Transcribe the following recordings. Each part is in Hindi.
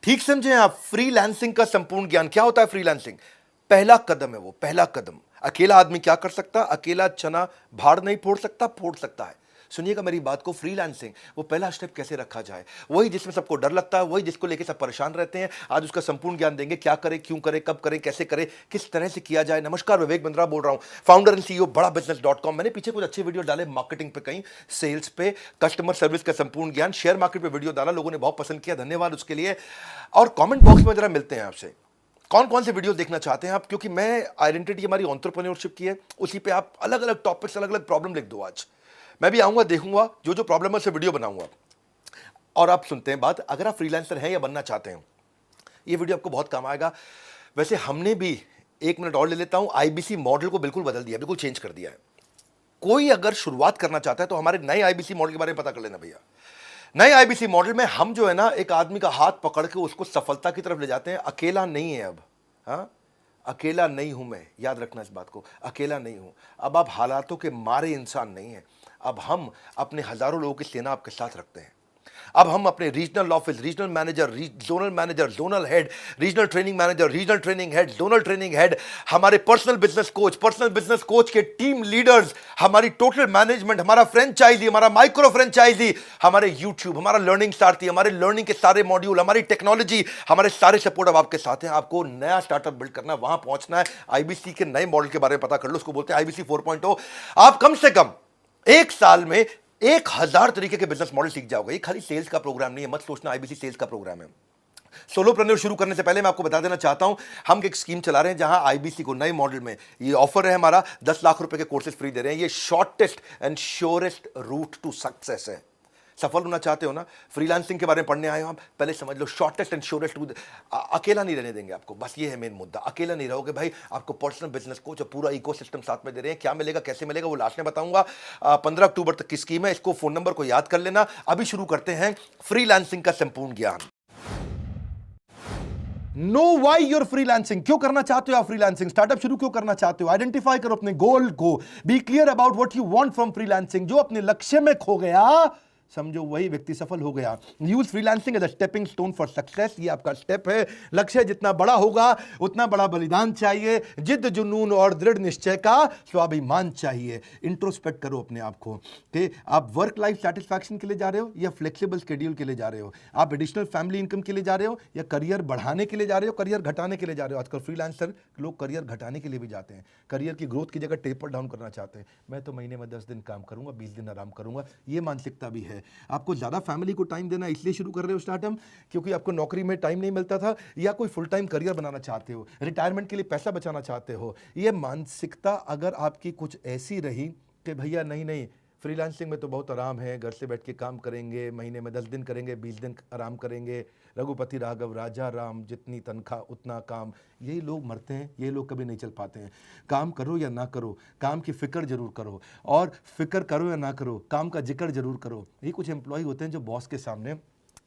ठीक समझे आप। फ्रीलांसिंग का संपूर्ण ज्ञान क्या होता है? फ्रीलांसिंग पहला कदम है, वो पहला कदम। अकेला आदमी क्या कर सकता? अकेला चना भाड़ नहीं फोड़ सकता, फोड़ सकता है। सुनिएगा मेरी बात को, फ्रीलांसिंग वो पहला स्टेप कैसे रखा जाए, वही जिसमें सबको डर लगता है, वही जिसको लेके सब परेशान रहते हैं। आज उसका संपूर्ण ज्ञान देंगे, क्या करें, क्यों करें, कब करें, कैसे करें, किस तरह से किया जाए। नमस्कार, विवेक बिंद्रा बोल रहा हूं, फाउंडर एंड सीईओ बड़ा बिजनेस.com। मैंने पीछे कुछ अच्छे वीडियो डाले मार्केटिंग पे, कहीं सेल्स पे, कस्टमर सर्विस का संपूर्ण ज्ञान, शेयर मार्केट पे वीडियो डाला, लोगों ने बहुत पसंद किया, धन्यवाद उसके लिए। और कमेंट बॉक्स में जरा मिलते हैं आपसे, कौन कौन से वीडियो देखना चाहते हैं आप, क्योंकि मैं आइडेंटिटी हमारी एंटरप्रेन्योरशिप की है, उसी पे आप अलग अलग टॉपिक्स, अलग अलग प्रॉब्लम लिख दो। आज मैं भी आऊंगा, देखूंगा जो जो प्रॉब्लम है, से वीडियो बनाऊंगा। और आप सुनते हैं बात, अगर आप फ्रीलांसर हैं या बनना चाहते हैं, ये वीडियो आपको बहुत काम आएगा। वैसे हमने भी, एक मिनट और ले लेता हूं, आईबीसी मॉडल को बिल्कुल बदल दिया, बिल्कुल चेंज कर दिया है। कोई अगर शुरुआत करना चाहता है तो हमारे नए आईबीसी मॉडल के बारे में पता कर लेना भैया। नए आईबीसी मॉडल में हम जो है ना, एक आदमी का हाथ पकड़ के उसको सफलता की तरफ ले जाते हैं। अकेला नहीं है अब, हाँ, अकेला नहीं हूं मैं, याद रखना इस बात को, अकेला नहीं हूं। अब आप हालातों के मारे इंसान नहीं है, अब हम अपने हजारों लोगों की सेना आपके साथ रखते हैं। अब हम अपने regional office, regional manager, zonal head, regional training manager, regional training head, zonal training head, हमारे पर्सनल बिजनेस कोच के टीम लीडर्स, हमारी टोटल मैनेजमेंट, हमारा फ्रेंचाइजी, हमारा माइक्रो फ्रेंचाइजी, हमारे यूट्यूब, हमारा लर्निंग सारथी, हमारे लर्निंग के सारे मॉड्यूल, हमारी टेक्नोलॉजी, हमारे सारे सपोर्ट अब आपके साथ हैं। आपको नया स्टार्टअप बिल्ड करना है, वहां पहुंचना है। आईबीसी के नए मॉडल के बारे में पता कर लो, उसको बोलते हैं आईबीसी 4.0। आप कम से कम एक साल में 1000 तरीके के बिजनेस मॉडल सीख जाओगे। ये खाली सेल्स का प्रोग्राम नहीं है, मत सोचना आईबीसी सेल्स का प्रोग्राम है। सोलोप्रेन्योर शुरू करने से पहले मैं आपको बता देना चाहता हूं, हम एक स्कीम चला रहे हैं जहां आईबीसी को नए मॉडल में ये ऑफर है हमारा, 10 लाख रुपए के कोर्सेज फ्री दे रहे हैं। ये shortest and surest route to success है। सफल होना चाहते हो ना, फ्रीलांसिंग के बारे में पढ़ने आए हो आप, पहले समझ लो शॉर्टेस्ट एंड श्योरेस्ट रूट। अकेला नहीं रहने देंगे आपको, बस ये है मेन मुद्दा। अकेला नहीं रहोगे भाई, आपको पर्सनल बिजनेस कोच और पूरा इकोसिस्टम साथ में दे रहे हैं। क्या मिलेगा, कैसे मिलेगा, वो लास्ट में बताऊंगा। 15 अक्टूबर तक की स्कीम है, इसको फोन नंबर को याद कर लेना। अभी शुरू करते हैं फ्रीलांसिंग का संपूर्ण ज्ञान। नो वाई यूर फ्रीलांसिंग, क्यों करना चाहते हो आप फ्रीलांसिंग, स्टार्टअप शुरू क्यों करना चाहते हो, आइडेंटिफाई करो अपने गोल को, be clear about what you want from freelancing. जो अपने लक्ष्य में खो गया, समझो वही व्यक्ति सफल हो गया। Use freelancing as a stepping stone for success. ये आपका स्टेप है। लक्ष्य जितना बड़ा होगा उतना बड़ा बलिदान चाहिए, जिद जुनून और दृढ़ निश्चय का स्वाभिमान चाहिए। इंट्रोस्पेक्ट करो अपने आप को कि आप वर्क लाइफ सेटिस्फैक्शन के लिए जा रहे हो या फ्लेक्सिबल शेड्यूल के लिए जा रहे हो, आप एडिशनल फैमिली इनकम के लिए जा रहे हो या करियर बढ़ाने के लिए जा रहे हो, करियर घटाने के लिए जा रहे हो। आजकल फ्रीलांसर लोग करियर घटाने के लिए भी जाते हैं, करियर की ग्रोथ की जगह टेपर डाउन करना चाहते हैं। मैं तो महीने में 10 दिन काम करूंगा, 20 दिन आराम करूंगा, ये मानसिकता भी है। आपको ज्यादा फैमिली को टाइम देना इसलिए शुरू कर रहे हो स्टार्टअप क्योंकि आपको नौकरी में टाइम नहीं मिलता था, या कोई फुल टाइम करियर बनाना चाहते हो, रिटायरमेंट के लिए पैसा बचाना चाहते हो। ये मानसिकता अगर आपकी कुछ ऐसी रही कि भैया नहीं नहीं, फ्रीलांसिंग में तो बहुत आराम है, घर से बैठ के काम करेंगे, महीने में 10 दिन करेंगे, 20 दिन आराम करेंगे, रघुपति राघव राजा राम, जितनी तनख्वाह उतना काम, यही लोग मरते हैं, ये लोग कभी नहीं चल पाते हैं। काम करो या ना करो, काम की फिक्र जरूर करो, और फिक्र करो या ना करो, काम का जिक्र जरूर करो। ये कुछ एम्प्लॉय होते हैं जो बॉस के सामने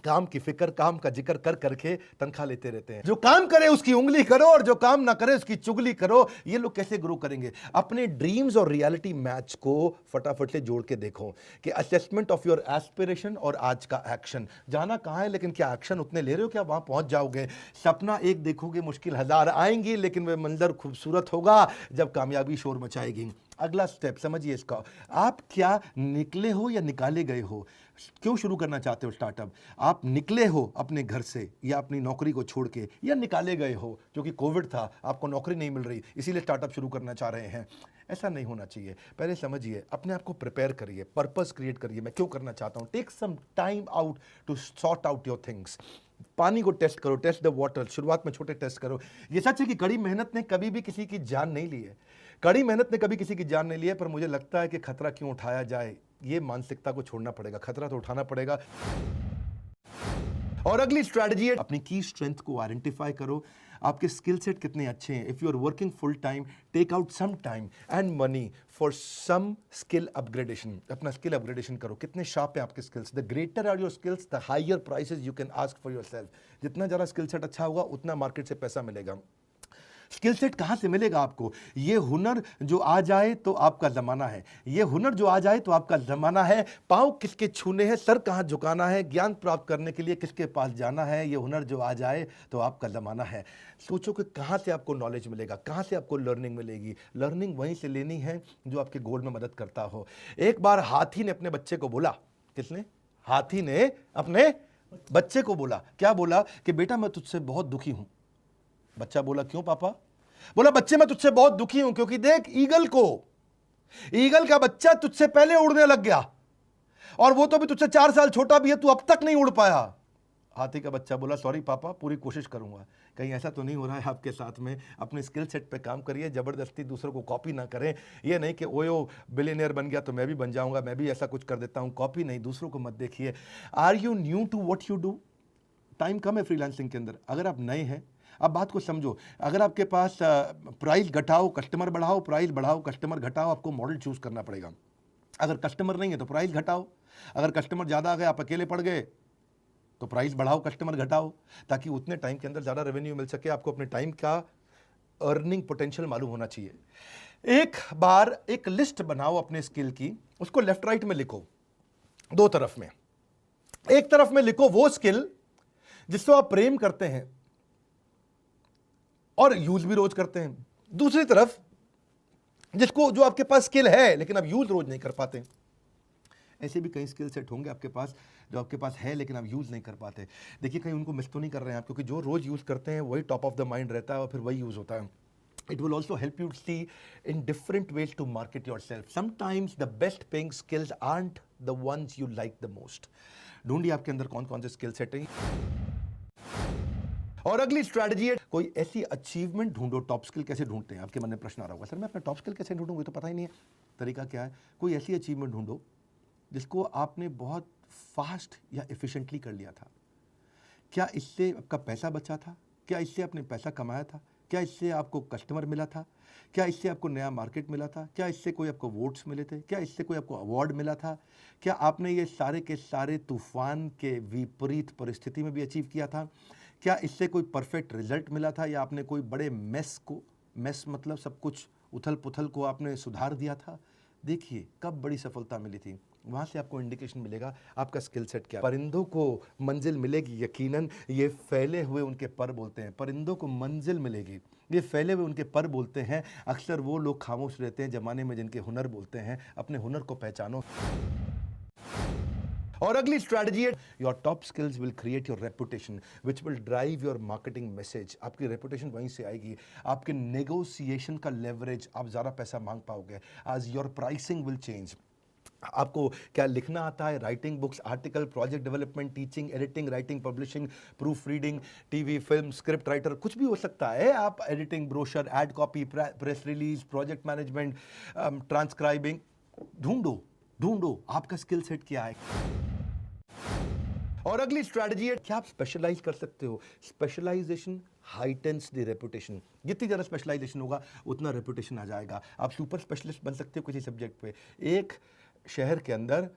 काम की फिक्र, काम का जिक्र कर करके तनख्वाह लेते रहते हैं। जो काम करे उसकी उंगली करो और जो काम ना करे उसकी चुगली करो। ये लोग कैसे ग्रो करेंगे? अपने ड्रीम्स और रियलिटी मैच को फटाफट से जोड़ के देखो कि असेसमेंट ऑफ योर एस्पिरेशन और आज का एक्शन, जाना कहां है लेकिन क्या एक्शन उतने ले रहे हो, क्या वहां पहुंच जाओगे? सपना एक देखोगे, मुश्किल 1000 आएंगी, लेकिन वह मंजर खूबसूरत होगा जब कामयाबी शोर मचाएगी। अगला स्टेप समझिए इसका, आप क्या निकले हो या निकाले गए हो? क्यों शुरू करना चाहते हो स्टार्टअप? आप निकले हो अपने घर से या अपनी नौकरी को छोड़ के, या निकाले गए हो क्योंकि कोविड था, आपको नौकरी नहीं मिल रही, इसीलिए स्टार्टअप शुरू करना चाह रहे हैं? ऐसा नहीं होना चाहिए। पहले समझिए, अपने आप को प्रिपेयर करिए, पर्पस क्रिएट करिए, मैं क्यों करना चाहता हूं। Take some time out to sort out your things. पानी को टेस्ट करो, टेस्ट द वाटर। शुरुआत में छोटे टेस्ट करो। ये सच है कि कड़ी मेहनत ने कभी भी किसी की जान नहीं ली है, कड़ी मेहनत ने कभी किसी की जान नहीं ली है, पर मुझे लगता है कि खतरा क्यों उठाया जाए, ये मानसिकता को छोड़ना पड़ेगा। खतरा तो उठाना पड़ेगा। और अगली स्ट्रैटेजी है, अपनी की स्ट्रेंथ को आइडेंटिफाई करो। आपके स्किल सेट कितने अच्छे हैं। If you are working full time, take out some time and money for some skill upgradation. अपना स्किल अपग्रेडेशन करो। कितने शार्प है आपके skills? The greater are your skills, the higher prices you can ask for yourself. जितना ज़्यादा स्किल सेट अच्छा होगा उतना मार्केट से पैसा मिलेगा। स्किल सेट कहाँ से मिलेगा आपको? ये हुनर जो आ जाए तो आपका ज़माना है, ये हुनर जो आ जाए तो आपका ज़माना है। पाँव किसके छूने हैं, सर कहाँ झुकाना है, ज्ञान प्राप्त करने के लिए किसके पास जाना है, ये हुनर जो आ जाए तो आपका ज़माना है। सोचो कि कहाँ से आपको नॉलेज मिलेगा, कहाँ से आपको लर्निंग मिलेगी। लर्निंग वहीं से लेनी है जो आपके गोल में मदद करता हो। एक बार हाथी ने अपने बच्चे को बोला, किसने? हाथी ने अपने बच्चे को बोला, क्या बोला? कि बेटा मैं तुझसे बहुत दुखी हूं। बच्चा बोला, क्यों पापा? बोला, बच्चे मैं तुझसे बहुत दुखी हूं क्योंकि देख ईगल का बच्चा तुझसे पहले उड़ने लग गया और वो तो भी तुझसे 4 साल छोटा भी है, तू अब तक नहीं उड़ पाया। हाथी का बच्चा बोला, सॉरी पापा, पूरी कोशिश करूंगा। कहीं ऐसा तो नहीं हो रहा है आपके साथ में? अपने स्किल सेट पे काम करिए, जबरदस्ती दूसरों को कॉपी ना करें। ये नहीं कि ओयो बिलियनियर बन गया तो मैं भी बन जाऊंगा, मैं भी ऐसा कुछ कर देता हूं। कॉपी नहीं, दूसरों को मत देखिए। Are you new to what you do? Time कम है फ्रीलांसिंग के अंदर। अगर आप नए हैं, अब बात को समझो, अगर आपके पास प्राइस घटाओ कस्टमर बढ़ाओ, प्राइस बढ़ाओ कस्टमर घटाओ, आपको मॉडल चूज करना पड़ेगा। अगर कस्टमर नहीं है तो प्राइस घटाओ, अगर कस्टमर ज़्यादा आ गए, आप अकेले पड़ गए, तो प्राइस बढ़ाओ कस्टमर घटाओ, ताकि उतने टाइम के अंदर ज़्यादा रेवेन्यू मिल सके। आपको अपने टाइम का अर्निंग पोटेंशियल मालूम होना चाहिए। एक बार एक लिस्ट बनाओ अपने स्किल की, उसको लेफ्ट राइट में लिखो, 2 तरफ में। एक तरफ में लिखो वो स्किल जिसको आप प्रेम करते हैं और यूज भी रोज करते हैं। दूसरी तरफ जो आपके पास स्किल है लेकिन आप यूज रोज नहीं कर पाते। ऐसे भी कई स्किल सेट होंगे आपके पास जो आपके पास है लेकिन आप यूज नहीं कर पाते। देखिए, कहीं उनको मिस तो नहीं कर रहे हैं आप, क्योंकि जो रोज यूज करते हैं वही टॉप ऑफ द माइंड रहता है और फिर वही यूज होता है। It will also help you see in different ways to market yourself. Sometimes the best paying skills aren't the ones you like the most. ढूंढिए आपके अंदर कौन कौन से स्किल सेट हैं। और अगली स्ट्रैटेजी है, कोई ऐसी अचीवमेंट ढूंढो। टॉप स्किल कैसे ढूंढते हैं? आपके मन में प्रश्न आ रहा होगा, सर मैं अपना टॉप स्किल कैसे ढूंढूंगा, तो पता ही नहीं है। तरीका क्या है? कोई ऐसी अचीवमेंट ढूंढो जिसको आपने बहुत फास्ट या एफिशिएंटली कर लिया था। क्या इससे आपका पैसा बचा था? क्या इससे आपने पैसा कमाया था? क्या इससे आपको कस्टमर मिला था? क्या इससे आपको नया मार्केट मिला था? क्या इससे कोई आपको वोट्स मिले थे? क्या इससे कोई आपको अवार्ड मिला था? क्या आपने ये सारे के सारे तूफान के विपरीत परिस्थिति में भी अचीव किया था? क्या इससे कोई परफेक्ट रिजल्ट मिला था, या आपने कोई बड़े मेस मतलब सब कुछ उथल पुथल को आपने सुधार दिया था? देखिए कब बड़ी सफलता मिली थी, वहाँ से आपको इंडिकेशन मिलेगा आपका स्किल सेट क्या है। परिंदों को मंजिल मिलेगी यकीनन, ये फैले हुए उनके पर बोलते हैं। परिंदों को मंजिल मिलेगी, ये फैले हुए उनके पर बोलते हैं। अक्सर वो लोग खामोश रहते हैं जमाने में जिनके हुनर बोलते हैं। अपने हुनर को पहचानो। और अगली स्ट्रैटेजी है, your top skills will create your reputation which will drive your marketing message. आपकी रेपुटेशन वहीं से आएगी। आपके नेगोशिएशन का लेवरेज, आप ज़्यादा पैसा मांग पाओगे। आज योर प्राइसिंग विल चेंज। आपको क्या लिखना आता है? Writing books, article, project development, teaching, editing, writing, publishing, proof reading, TV, film, script writer, कुछ भी हो सकता है। आप editing, brochure, ad copy, press release, project management, transcribing, ढूंढो आपका स्किल सेट क्या है। और अगली स्ट्रैटेजी है, क्या आप स्पेशलाइज कर सकते हो? Specialisation heightens the reputation. जितनी ज़्यादा स्पेशलाइजेशन होगा उतना रेपुटेशन आ जाएगा। आप सुपर स्पेशलिस्ट बन सकते हो किसी सब्जेक्ट पे। एक शहर के अंदर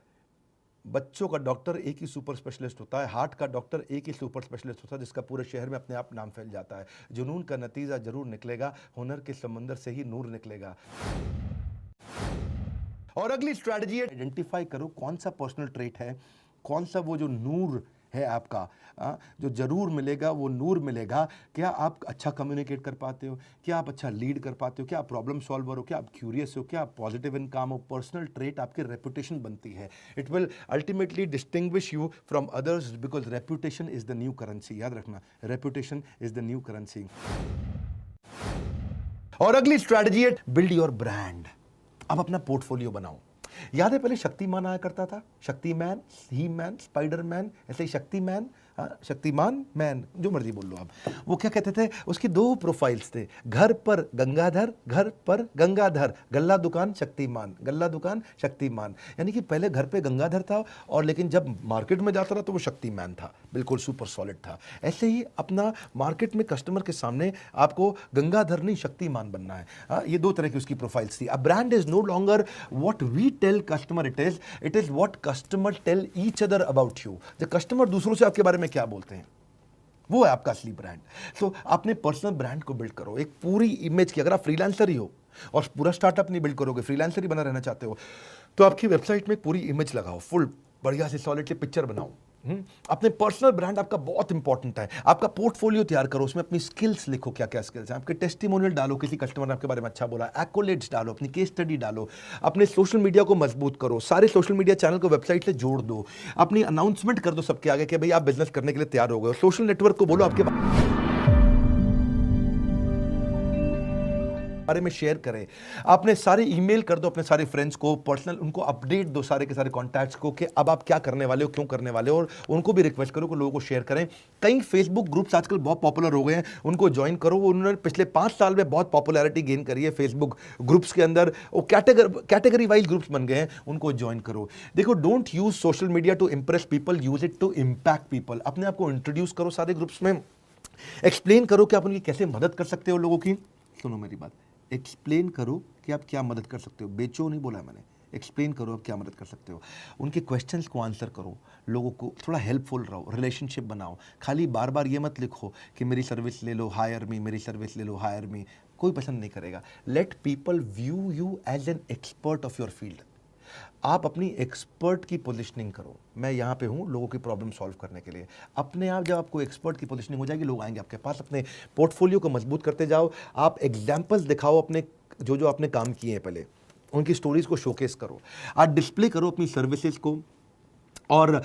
बच्चों का डॉक्टर एक ही सुपर स्पेशलिस्ट होता है, हार्ट का डॉक्टर एक ही सुपर स्पेशलिस्ट होता है, जिसका पूरे शहर में अपने आप नाम फैल जाता है। जुनून का नतीजा जरूर निकलेगा, हुनर के समंदर से ही नूर निकलेगा। और अगली स्ट्रैटेजी है, आइडेंटिफाई करो कौन सा पर्सनल ट्रेट है, कौन सा वो जो नूर है आपका, जो जरूर मिलेगा, वो नूर मिलेगा। क्या आप अच्छा कम्युनिकेट कर पाते हो? क्या आप अच्छा लीड कर पाते हो? क्या आप प्रॉब्लम सॉल्वर हो? क्या आप क्यूरियस हो? क्या आप पॉजिटिव इन काम हो? पर्सनल ट्रेट आपकी रेपुटेशन बनती है। It will ultimately distinguish you from others because reputation is the new currency. याद रखना, reputation is the new currency. और अगली स्ट्रैटेजी है, बिल्ड योर ब्रांड। अब अपना पोर्टफोलियो बनाओ। याद है पहले शक्तिमान आया करता था, शक्तिमैन, ही मैन, स्पाइडरमैन, ऐसे ही शक्तिमान, शक्तिमान मैन, जो मर्जी बोल लो आप। वो क्या कहते थे, उसकी 2 प्रोफाइल्स थे, घर पर गंगाधर, घर पर गंगाधर, गल्ला दुकान शक्तिमान, गल्ला दुकान शक्तिमान। यानी कि पहले घर पे गंगाधर था और लेकिन जब मार्केट में जाता रहा तो वो शक्तिमान था, बिल्कुल सुपर सॉलिड था। ऐसे ही अपना मार्केट में कस्टमर के सामने आपको गंगाधर नहीं शक्तिमान बनना है। ये 2 तरह की उसकी प्रोफाइल्स थी। A brand is no longer what we tell customer, it is what customer tell each other about you. जो कस्टमर दूसरों से आपके बारे में क्या बोलते हैं, वो है आपका असली ब्रांड। तो अपने पर्सनल ब्रांड को बिल्ड करो, एक पूरी इमेज की। अगर आप फ्रीलांसर ही हो और पूरा स्टार्टअप नहीं बिल्ड करोगे, फ्रीलांसर ही बना रहना चाहते हो, तो आपकी वेबसाइट में पूरी इमेज लगाओ, फुल बढ़िया से सॉलिड से पिक्चर बनाओ। अपने पर्सनल ब्रांड आपका बहुत इंपॉर्टेंट है। आपका पोर्टफोलियो तैयार करो, उसमें अपनी स्किल्स लिखो, क्या क्या स्किल्स हैं आपके। टेस्टिमोनियल डालो, किसी कस्टमर ने आपके बारे में अच्छा बोला, एक्कोलेट्स डालो, अपनी केस स्टडी डालो। अपने सोशल मीडिया को मजबूत करो, सारे सोशल मीडिया चैनल को वेबसाइट से जोड़ दो। अपनी अनाउंसमेंट कर दो सबके आगे कि भाई आप बिजनेस करने के लिए तैयार हो गए। सोशल नेटवर्क को बोलो आपके बारे में शेयर करें। आपने सारे ईमेल कर दो अपने सारे फ्रेंड्स को, पर्सनल उनको अपडेट दो सारे के सारे कॉन्टैक्ट्स को कि अब आप क्या करने वाले हो, क्यों करने वाले हो, और उनको भी रिक्वेस्ट करो कि लोगों को शेयर करें। कई फेसबुक ग्रुप्स आजकल बहुत पॉपुलर हो गए हैं, उनको ज्वाइन करो। उन्होंने पिछले 5 साल में बहुत पॉपुलैरिटी गेन करी है फेसबुक ग्रुप्स के अंदर। वो कैटेगरी वाइज ग्रुप्स बन गए हैं, उनको ज्वाइन करो। देखो, don't use social media to impress people, use it to impact people. अपने आप को इंट्रोड्यूस करो सारे ग्रुप्स में, एक्सप्लेन करो कि आप उनकी कैसे मदद कर सकते हो लोगों की। सुनो मेरी बात, एक्सप्लेन करो कि आप क्या मदद कर सकते हो। बेचो नहीं बोला मैंने, एक्सप्लेन करो आप क्या मदद कर सकते हो। उनके क्वेश्चंस को आंसर करो, लोगों को थोड़ा हेल्पफुल रहो, रिलेशनशिप बनाओ। खाली बार बार ये मत लिखो कि मेरी सर्विस ले लो, हायर मी, मेरी सर्विस ले लो, हायर मी। कोई पसंद नहीं करेगा। Let people view you as an expert of your field. आप अपनी एक्सपर्ट की पोजीशनिंग करो, मैं यहाँ पे हूँ लोगों की प्रॉब्लम सॉल्व करने के लिए। अपने आप जब आपको एक्सपर्ट की पोजीशनिंग हो जाएगी, लोग आएंगे आपके पास। अपने पोर्टफोलियो को मजबूत करते जाओ। आप एग्जाम्पल्स दिखाओ अपने, जो जो आपने काम किए हैं पहले, उनकी स्टोरीज को शोकेस करो। आप डिस्प्ले करो अपनी सर्विसेज को, और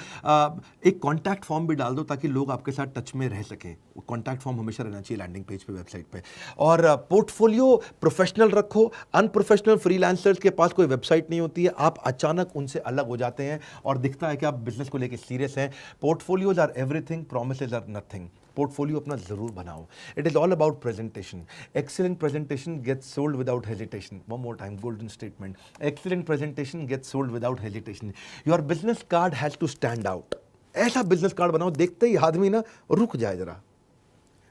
एक कॉन्टैक्ट फॉर्म भी डाल दो ताकि लोग आपके साथ टच में रह सकें। कॉन्टैक्ट फॉर्म हमेशा रहना चाहिए लैंडिंग पेज पे, वेबसाइट पे। और पोर्टफोलियो प्रोफेशनल रखो। अनप्रोफेशनल फ्रीलांसर्स के पास कोई वेबसाइट नहीं होती है, आप अचानक उनसे अलग हो जाते हैं और दिखता है कि आप बिजनेस को लेकर सीरियस हैं। Portfolios are everything, promises are nothing. Portfolio अपना जरूर बनाओ। It is all about presentation. Excellent presentation gets sold without hesitation. One more time, golden statement. Excellent presentation gets sold without hesitation. Your business card has to stand out. ऐसा बिजनेस कार्ड बनाओ, देखते ही आदमी ना रुक जाए जरा,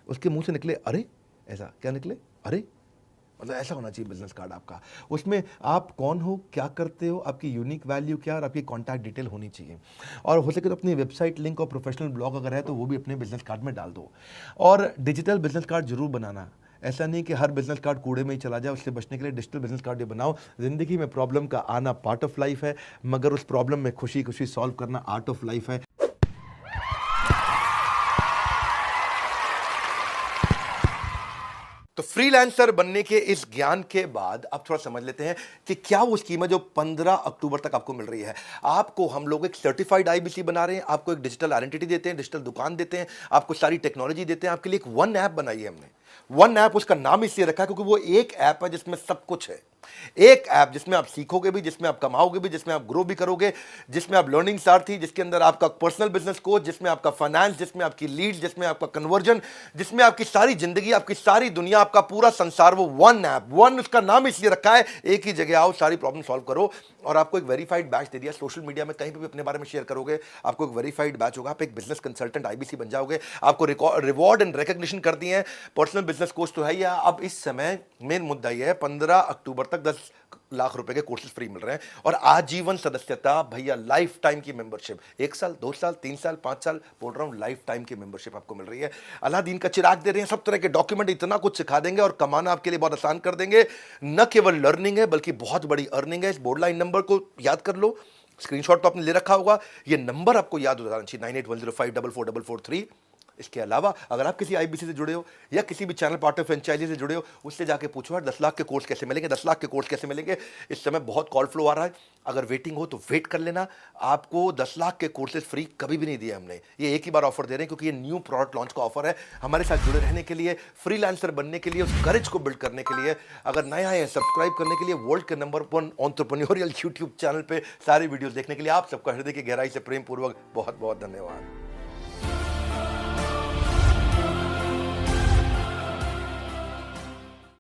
उसके मुंह से निकले अरे, ऐसा क्या निकले अरे, मतलब ऐसा होना चाहिए बिजनेस कार्ड आपका। उसमें आप कौन हो, क्या करते हो, आपकी यूनिक वैल्यू क्या, और आपकी कॉन्टैक्ट डिटेल होनी चाहिए। और हो सके तो अपनी वेबसाइट लिंक और प्रोफेशनल ब्लॉग अगर है तो वो भी अपने बिजनेस कार्ड में डाल दो। और डिजिटल बिजनेस कार्ड जरूर बनाना। ऐसा नहीं कि हर बिजनेस कार्ड कूड़े में ही चला जाए। उससे बचने के लिए डिजिटल बिजनेस कार्ड ये बनाओ। जिंदगी में प्रॉब्लम का आना पार्ट ऑफ लाइफ है, मगर उस प्रॉब्लम में खुशी खुशी सॉल्व करना आर्ट ऑफ लाइफ है। तो फ्रीलांसर बनने के इस ज्ञान के बाद अब थोड़ा समझ लेते हैं कि क्या वो स्कीम है जो 15 अक्टूबर तक आपको मिल रही है। आपको हम लोग एक सर्टिफाइड आईबीसी बना रहे हैं, आपको एक डिजिटल आइडेंटिटी देते हैं, डिजिटल दुकान देते हैं, आपको सारी टेक्नोलॉजी देते हैं। आपके लिए एक वन ऐप बनाई है हमने। वन ऐप, उसका नाम इसलिए रखा है क्योंकि वो एक ऐप है जिसमें सब कुछ है। एक ऐप जिसमें आप सीखोगे भी, जिसमें आप कमाओगे भी, जिसमें आप ग्रो भी करोगे, जिसमें आप लर्निंग सारथी, जिसके अंदर आपका पर्सनल बिजनेस कोच, जिसमें आपका फाइनेंस, जिसमें आपकी लीड, जिसमें आपका कन्वर्जन, जिसमें आपकी सारी जिंदगी, आपकी सारी दुनिया, आपका पूरा संसार, वो वन ऐप। वन उसका नाम इसलिए रखा है, एक ही जगह आओ, सारी प्रॉब्लम सॉल्व करो। और आपको एक वेरीफाइड बैच दे दिया। सोशल मीडिया में कहीं पे भी अपने बारे में शेयर करोगे, आपको एक वेरीफाइड बैच होगा। आप एक बिजनेस कंसल्टेंट आईबीसी बन जाओगे। आपको रिवॉर्ड एंड रिकॉग्निशन कर दिए हैं। पर्सनल बिजनेस कोच तो है ही। अब इस समय मेन मुद्दा यह है, 15 अक्टूबर तक 10 लाख रुपए के कोर्सेज फ्री मिल रहे हैं और आजीवन सदस्यता भैया, लाइफ टाइम की मेंबरशिप। 1 साल, 2 साल, 3 साल, 5 साल, बोल रहा हूं, लाइफ टाइम की मेंबरशिप आपको मिल रही है। अलादीन का चिराग दे रहे हैं। सब तरह के डॉक्यूमेंट, इतना कुछ सिखा देंगे और कमाना आपके लिए बहुत आसान कर देंगे। न केवल लर्निंग है बल्कि बहुत बड़ी अर्निंग है। इस बोर्ड लाइन नंबर को याद कर लो, स्क्रीनशॉट तो आपने ले रखा होगा। ये नंबर आपको याद हो जाना चाहिए, 9810544443। इसके अलावा अगर आप किसी आईबीसी से जुड़े हो या किसी भी चैनल पार्टनर फ्रेंचाइजी से जुड़े हो, उससे जाके पूछो यार 10 लाख के कोर्स कैसे मिलेंगे, 10 लाख के कोर्स कैसे मिलेंगे। इस समय बहुत कॉल फ्लो आ रहा है। अगर वेटिंग हो तो वेट कर लेना। आपको 10 लाख के कोर्सेज फ्री कभी भी नहीं दिए हमने, ये एक ही बार ऑफर दे रहे हैं क्योंकि ये न्यू प्रोडक्ट लॉन्च का ऑफर है। हमारे साथ जुड़े रहने के लिए, फ्रीलांसर बनने के लिए, उस करेज को बिल्ड करने के लिए, अगर नया है सब्सक्राइब करने के लिए वर्ल्ड के नंबर 1 एंटरप्रेन्योरियल यूट्यूब चैनल पे सारी वीडियोस देखने के लिए आप सबका हृदय की गहराई से प्रेम पूर्वक बहुत बहुत धन्यवाद।